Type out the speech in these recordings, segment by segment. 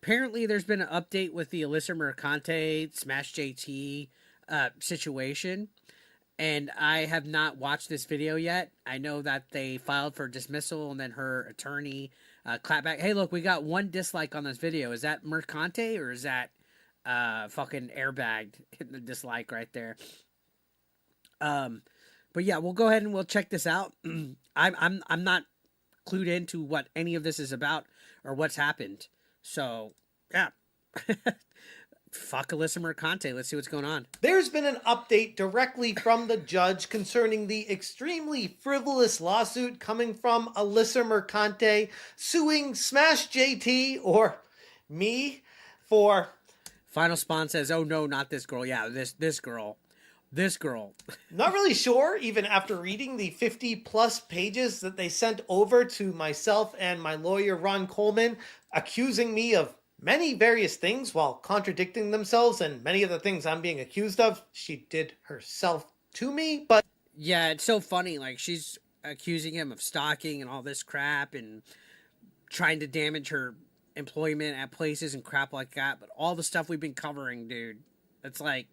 apparently there's been an update with the Alyssa Mercante Smash JT situation, and I have not watched this video yet. I know that they filed for dismissal, and then her attorney clapped back. Hey, look, we got one dislike on this video. Is that Mercante, or is that fucking airbagged hitting the dislike right there? But yeah, we'll go ahead and we'll check this out. I'm not clued into what any of this is about or what's happened. So yeah. Fuck Alyssa Mercante. Let's see what's going on. There's been an update directly from the judge concerning the extremely frivolous lawsuit coming from Alyssa Mercante suing Smash JT, or me, for... Final Spawn says, oh no, not this girl. Yeah, this girl. This girl. Not really sure, even after reading the 50 plus pages that they sent over to myself and my lawyer, Ron Coleman, accusing me of many various things while contradicting themselves, and many of the things I'm being accused of, she did herself to me, but... Yeah, it's so funny. Like, she's accusing him of stalking and all this crap and trying to damage her employment at places and crap like that. But all the stuff we've been covering, dude, it's like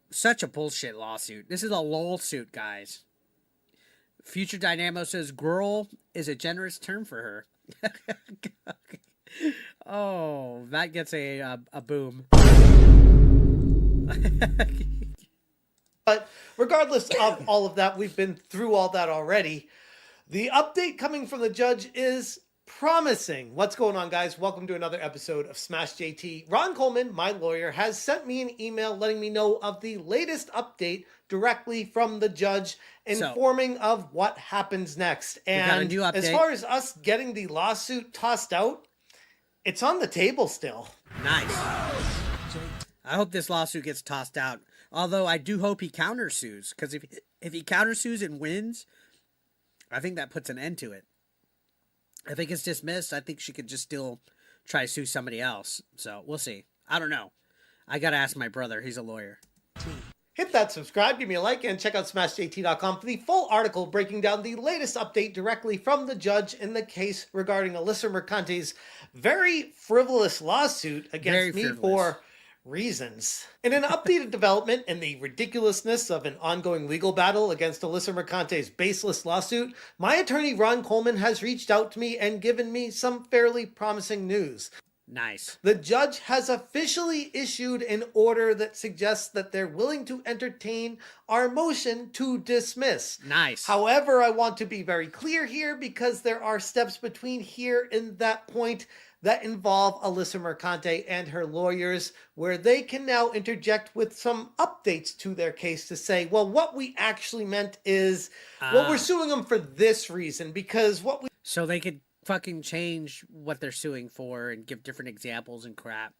such a bullshit lawsuit. This is a lol suit, guys. Future Dynamo says girl is a generous term for her. Oh, that gets a boom. But regardless of all of that, we've been through all that already. The update coming from the judge is promising. What's going on, guys? Welcome to another episode of Smash JT. Ron Coleman, my lawyer, has sent me an email letting me know of the latest update directly from the judge, informing of what happens next. And as far as us getting the lawsuit tossed out, it's on the table still. Nice. I hope this lawsuit gets tossed out. Although I do hope he countersues, because if he countersues and wins, I think that puts an end to it. If it gets dismissed, I think she could just still try to sue somebody else. So we'll see. I don't know. I got to ask my brother. He's a lawyer. Hit that subscribe, give me a like, and check out SmashJT.com for the full article breaking down the latest update directly from the judge in the case regarding Alyssa Mercante's very frivolous lawsuit against me for reasons. In an updated development in the ridiculousness of an ongoing legal battle against Alyssa Mercante's baseless lawsuit, my attorney Ron Coleman has reached out to me and given me some fairly promising news. Nice. The judge has officially issued an order that suggests that they're willing to entertain our motion to dismiss. Nice. However, I want to be very clear here because there are steps between here and that point that involve Alyssa Mercante and her lawyers, where they can now interject with some updates to their case to say, well, what we actually meant is, well, we're suing them for this reason, because what we... So they could fucking change what they're suing for and give different examples and crap.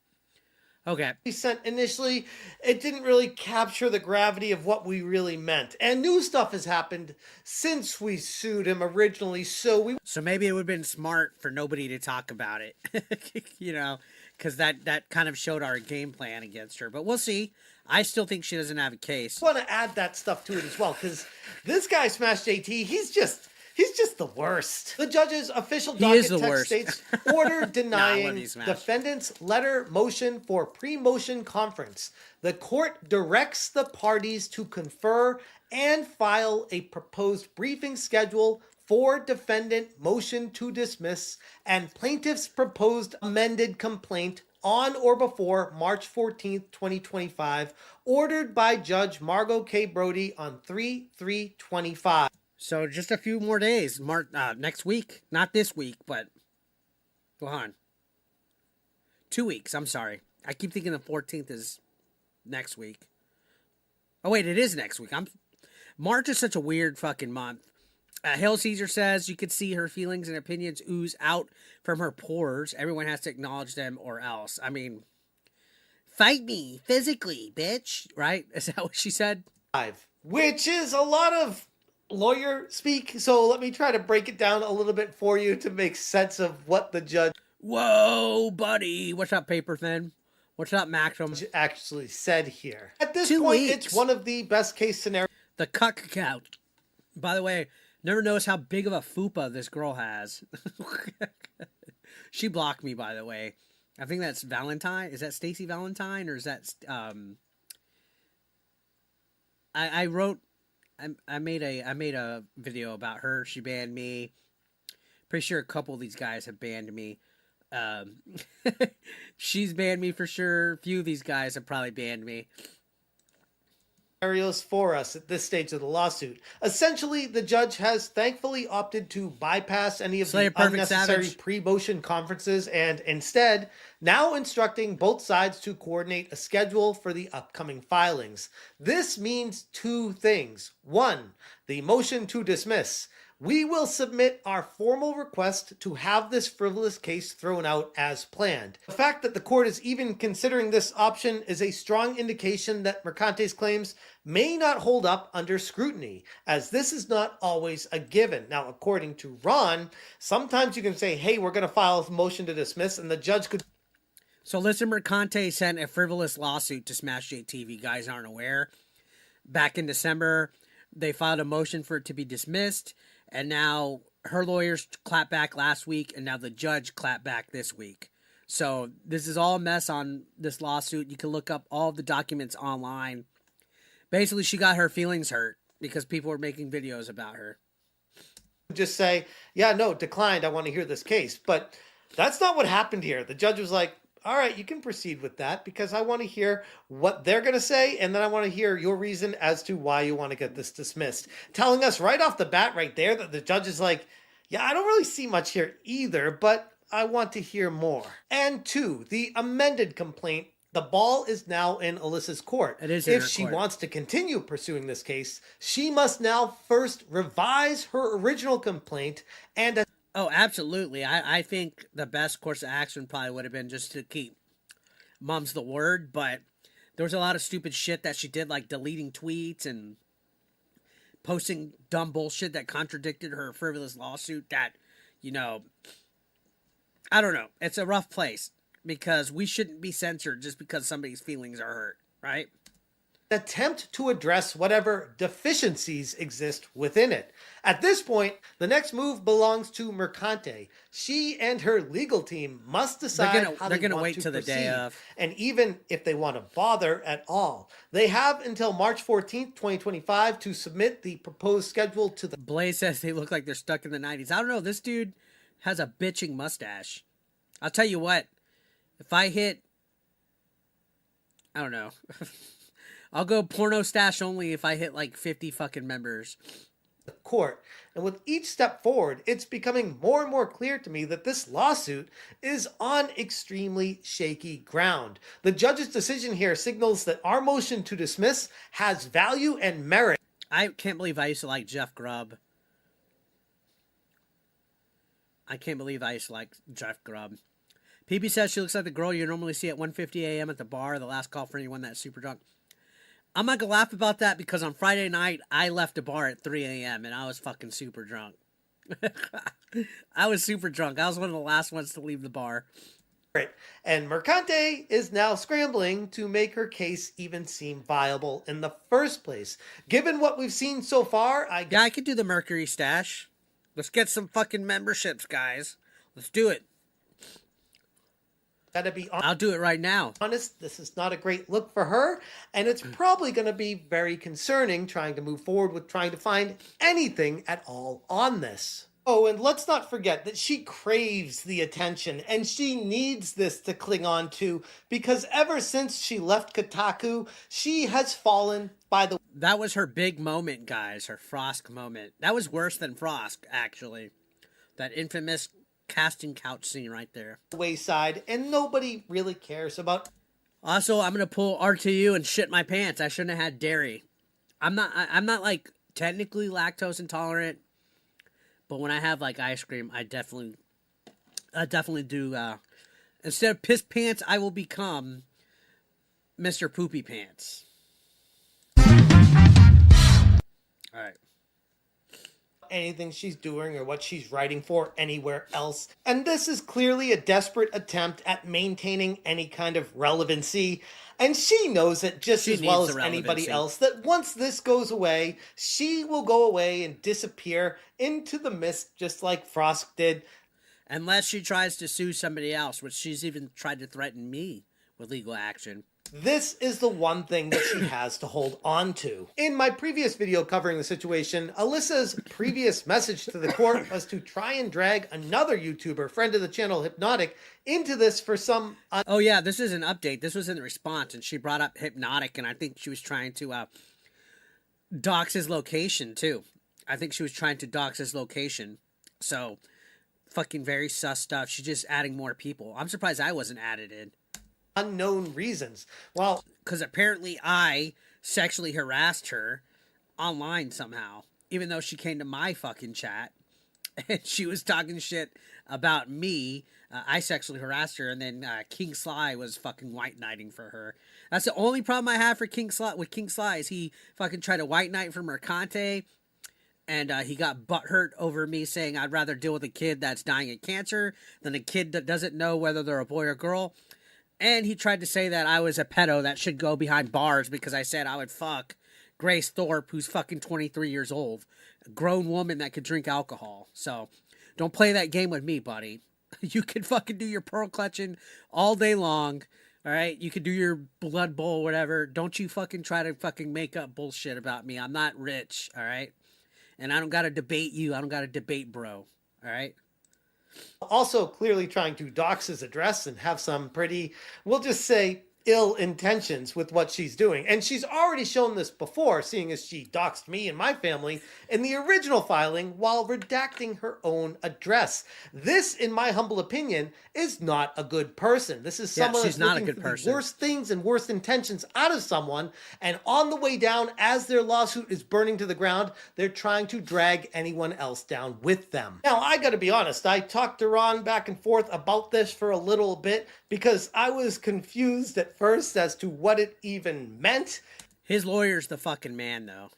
Okay. We sent initially, it didn't really capture the gravity of what we really meant. And new stuff has happened since we sued him originally, so maybe it would have been smart for nobody to talk about it. You know, because that kind of showed our game plan against her. But we'll see. I still think she doesn't have a case. I want to add that stuff to it as well, because this guy, Smash JT, he's just the worst. The judge's official docket text states, order denying defendant's letter motion for pre-motion conference. The court directs the parties to confer and file a proposed briefing schedule for defendant motion to dismiss and plaintiff's proposed amended complaint on or before March 14th, 2025, ordered by Judge Margo K. Brodie on 3/3/25. So just a few more days, next week. Not this week, but go on. 2 weeks, I'm sorry. I keep thinking the 14th is next week. Oh, wait, it is next week. March is such a weird fucking month. Hail Caesar says you could see her feelings and opinions ooze out from her pores. Everyone has to acknowledge them or else. I mean, fight me physically, bitch. Right? Is that what she said? Which is a lot of lawyer speak, so let me try to break it down a little bit for you to make sense of what the judge... Whoa, buddy. What's up, Paper Thin? What's up, Maxim? ...actually said here. At this point, it's one of the best case scenarios. The cuck count. By the way, never noticed how big of a fupa this girl has. She blocked me, by the way. I think that's Valentine. Is that Stacey Valentine or is that I wrote I made a video about her. She banned me. Pretty sure a couple of these guys have banned me. Um, she's banned me for sure. A few of these guys have probably banned me. Scenarios for us at this stage of the lawsuit. Essentially, the judge has thankfully opted to bypass any of the unnecessary pre-motion conferences and instead now instructing both sides to coordinate a schedule for the upcoming filings. This means two things. One, the motion to dismiss. We will submit our formal request to have this frivolous case thrown out as planned. The fact that the court is even considering this option is a strong indication that Mercante's claims may not hold up under scrutiny, as this is not always a given. Now, according to Ron, sometimes you can say, hey, we're going to file a motion to dismiss, and the judge could... So Alyssa Mercante sent a frivolous lawsuit to Smash JT, if you guys aren't aware. Back in December, they filed a motion for it to be dismissed. And now her lawyers clapped back last week, and now the judge clapped back this week. So this is all a mess on this lawsuit. You can look up all the documents online. Basically, she got her feelings hurt because people were making videos about her. Just say, yeah, no, declined. I want to hear this case. But that's not what happened here. The judge was like, all right, you can proceed with that because I want to hear what they're going to say, and then I want to hear your reason as to why you want to get this dismissed. Telling us right off the bat right there that the judge is like, yeah, I don't really see much here either, but I want to hear more. And two, the amended complaint. The ball is now in Alyssa's court. It is if she wants to continue pursuing this case, she must now first revise her original complaint and... Oh, absolutely. I think the best course of action probably would have been just to keep mum's the word, but there was a lot of stupid shit that she did, like deleting tweets and posting dumb bullshit that contradicted her frivolous lawsuit that, you know, I don't know. It's a rough place because we shouldn't be censored just because somebody's feelings are hurt, right? Attempt to address whatever deficiencies exist within it. At this point, the next move belongs to Mercante. She and her legal team must decide how they want wait to till proceed, the day of. and even if they want to bother at all. They have until March 14th, 2025 to submit the proposed schedule to the... Blaze says they look like they're stuck in the 90s. I don't know. This dude has a bitching mustache. I'll tell you what. If I hit... I don't know. I'll go porno stash only if I hit like 50 fucking members. Court. And with each step forward, it's becoming more and more clear to me that this lawsuit is on extremely shaky ground. The judge's decision here signals that our motion to dismiss has value and merit. I can't believe I used to like Jeff Grubb. I can't believe I used to like Jeff Grubb. PB says she looks like the girl you normally see at 1:50 a.m. at the bar, the last call for anyone that's super drunk. I'm not going to laugh about that because on Friday night, I left a bar at 3 a.m. and I was fucking super drunk. I was super drunk. I was one of the last ones to leave the bar. Right. And Mercante is now scrambling to make her case even seem viable in the first place. Given what we've seen so far, I could do the Mercury stash. Let's get some fucking memberships, guys. Let's do it. Gotta be honest. I'll do it right now. Honest, this is not a great look for her, and it's probably going to be very concerning trying to move forward with trying to find anything at all on this. Oh, and let's not forget that she craves the attention, and she needs this to cling on to, because ever since she left Kotaku, she has fallen by the... That was her big moment, guys, her Frosk moment. That was worse than Frosk, actually. That infamous... casting couch scene right there. Wayside, and nobody really cares about. Also, I'm gonna pull RTU and shit my pants. I shouldn't have had dairy. I'm not like technically lactose intolerant, but when I have like ice cream, I definitely do. Instead of piss pants, I will become Mr. Poopy Pants. All right. Anything she's doing or what she's writing for anywhere else. And this is clearly a desperate attempt at maintaining any kind of relevancy. And she knows it just as well as anybody else that once this goes away, she will go away and disappear into the mist just like Frosk did. Unless she tries to sue somebody else, which she's even tried to threaten me with legal action. This is the one thing that she has to hold on to. In my previous video covering the situation, Alyssa's previous message to the court was to try and drag another YouTuber, friend of the channel, Hypnotic, into this for some... Oh yeah, this is an update. This was in the response, and she brought up Hypnotic, and I think she was trying to dox his location, too. I think she was trying to dox his location. So, fucking very sus stuff. She's just adding more people. I'm surprised I wasn't added in. Unknown reasons. Well, because apparently I sexually harassed her online somehow, even though she came to my fucking chat and she was talking shit about me. I sexually harassed her, and then King Sly was fucking white knighting for her. That's the only problem I have for King Sly is he fucking tried to white knight for Mercante, and he got butthurt over me saying I'd rather deal with a kid that's dying of cancer than a kid that doesn't know whether they're a boy or girl. And he tried to say that I was a pedo that should go behind bars because I said I would fuck Grace Thorpe, who's fucking 23 years old. A grown woman that could drink alcohol. So, don't play that game with me, buddy. You can fucking do your pearl clutching all day long. Alright? You can do your blood bowl, whatever. Don't you fucking try to fucking make up bullshit about me. I'm not rich, alright? And I don't gotta debate you. I don't gotta debate bro. Alright? Also clearly trying to dox his address and have some pretty, we'll just say, ill intentions with what she's doing. And she's already shown this before, seeing as she doxed me and my family in the original filing while redacting her own address. This, in my humble opinion, is not a good person. This is someone she's that's not a looking good for person. the worst things and worst intentions out of someone, and on the way down, as their lawsuit is burning to the ground, they're trying to drag anyone else down with them. Now, I gotta be honest, I talked to Ron back and forth about this for a little bit because I was confused at first as to what it even meant. His lawyer's the fucking man, though.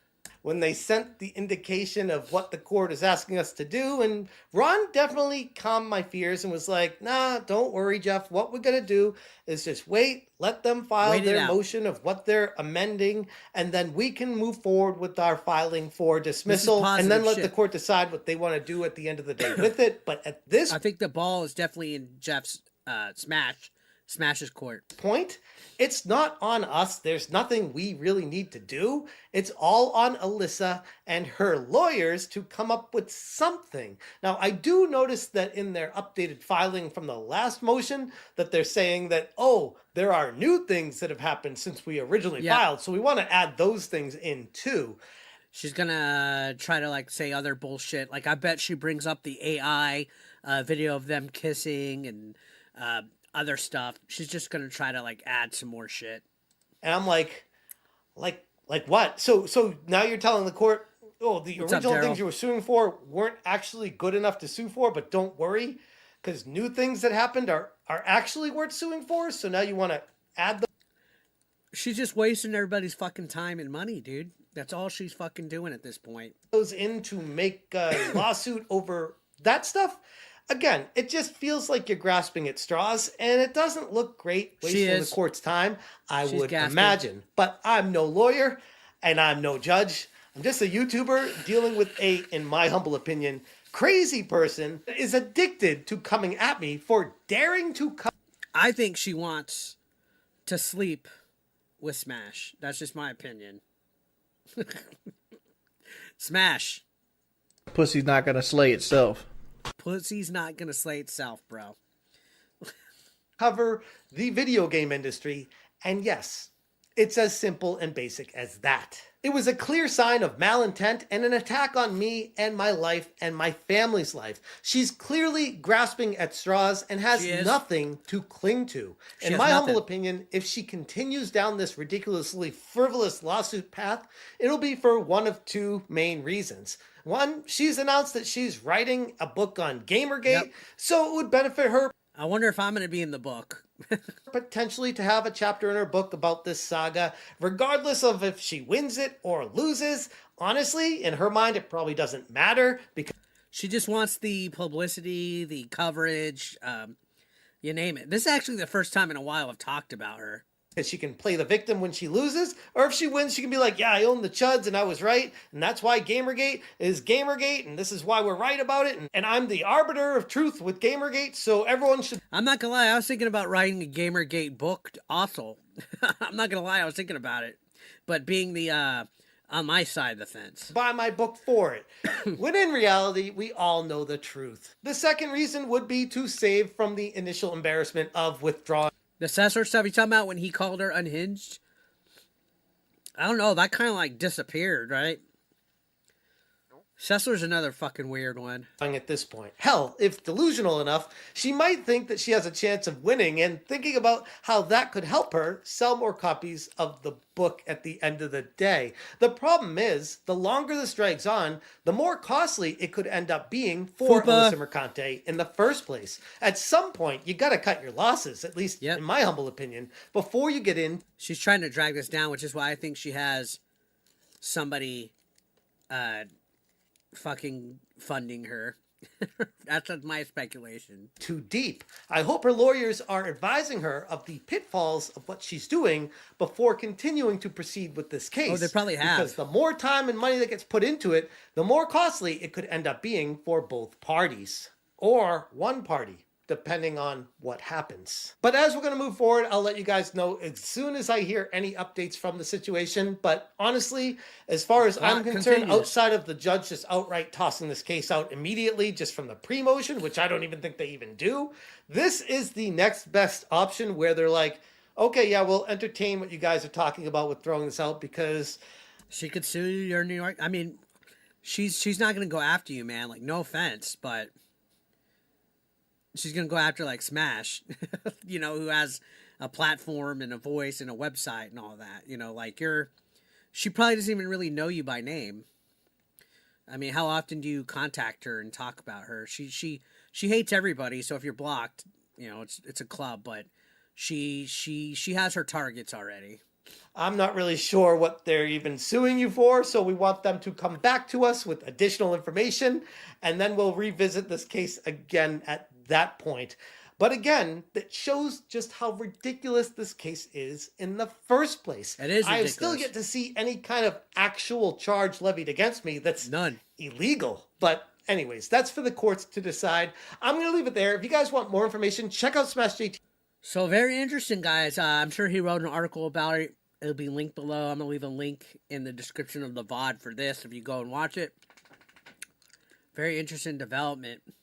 When they sent the indication of what the court is asking us to do, and Ron definitely calmed my fears and was like, nah, don't worry, Jeff. What we're going to do is just wait, let them file their motion of what they're amending, and then we can move forward with our filing for dismissal, and then let the court decide what they want to do at the end of the day with it. But at this... I think the ball is definitely in Jeff's Smash's court. Point. It's not on us. There's nothing we really need to do. It's all on Alyssa and her lawyers to come up with something. Now, I do notice that in their updated filing from the last motion that they're saying that, oh, there are new things that have happened since we originally filed. So we want to add those things in too. She's gonna try to like say other bullshit. Like I bet she brings up the AI video of them kissing and other stuff. She's just gonna try to like add some more shit. And I'm like what? So now you're telling the court, oh, the original things you were suing for weren't actually good enough to sue for, but don't worry, because new things that happened are actually worth suing for. So now you want to add them. She's just wasting everybody's fucking time and money, dude. That's all she's fucking doing at this point. Goes in to make a lawsuit over that stuff. Again, it just feels like you're grasping at straws, and it doesn't look great wasting the court's time, I would imagine. But I'm no lawyer, and I'm no judge. I'm just a YouTuber dealing with a, in my humble opinion, crazy person that is addicted to coming at me for daring to come. I think she wants to sleep with Smash. That's just my opinion. Smash. Pussy's not gonna slay itself. Pussy's not gonna slay itself, bro. Cover the video game industry, and yes, it's as simple and basic as that. It was a clear sign of malintent and an attack on me and my life and my family's life. She's clearly grasping at straws and has nothing to cling to. In my humble opinion, if she continues down this ridiculously frivolous lawsuit path, it'll be for one of two main reasons. One, she's announced that she's writing a book on Gamergate, so it would benefit her. I wonder if I'm going to be in the book. Potentially to have a chapter in her book about this saga, regardless of if she wins it or loses. Honestly, in her mind, it probably doesn't matter because she just wants the publicity, the coverage, you name it. This is actually the first time in a while I've talked about her. Because she can play the victim when she loses, or if she wins, she can be like, yeah, I own the chuds and I was right, and that's why Gamergate is Gamergate, and this is why we're right about it, and I'm the arbiter of truth with Gamergate, so everyone should... I'm not gonna lie, I was thinking about writing a Gamergate book also. I'm not gonna lie, I was thinking about it. But being the, on my side of the fence. Buy my book for it. When in reality, we all know the truth. The second reason would be to save from the initial embarrassment of withdrawing. The Cesar stuff you talking about when he called her unhinged? I don't know, that kind of like disappeared, right? Cesar's another fucking weird one. At this point. Hell, if delusional enough, she might think that she has a chance of winning and thinking about how that could help her sell more copies of the book at the end of the day. The problem is, the longer this drags on, the more costly it could end up being for Alyssa Mercante in the first place. At some point, you gotta cut your losses, at least in my humble opinion, before you get in. She's trying to drag this down, which is why I think she has somebody fucking funding her. That's my speculation. Too deep. I hope her lawyers are advising her of the pitfalls of what she's doing before continuing to proceed with this case. Oh, they probably have. Because the more time and money that gets put into it, the more costly it could end up being for both parties. Or one party, depending on what happens. But as we're going to move forward, I'll let you guys know as soon as I hear any updates from the situation. But honestly, as far as I'm concerned, outside of the judge just outright tossing this case out immediately just from the pre-motion, which I don't even think they even do, this is the next best option where they're like, okay, yeah, we'll entertain what you guys are talking about with throwing this out because... She could sue you in New York. I mean, she's not going to go after you, man. Like, no offense, but... She's going to go after, like, Smash, you know, who has a platform and a voice and a website and all that. You know, like, she probably doesn't even really know you by name. I mean, how often do you contact her and talk about her? She hates everybody, so if you're blocked, you know, it's a club, but she has her targets already. I'm not really sure what they're even suing you for, so we want them to come back to us with additional information, and then we'll revisit this case again at that point. But again, that shows just how ridiculous this case is in the first place. It is ridiculous. I have still yet to see any kind of actual charge levied against me that's none illegal. But anyways, that's for the courts to decide. I'm going to leave it there. If you guys want more information, check out Smash JT. So very interesting, guys. I'm sure he wrote an article about it. It'll be linked below. I'm going to leave a link in the description of the VOD for this if you go and watch it. Very interesting development.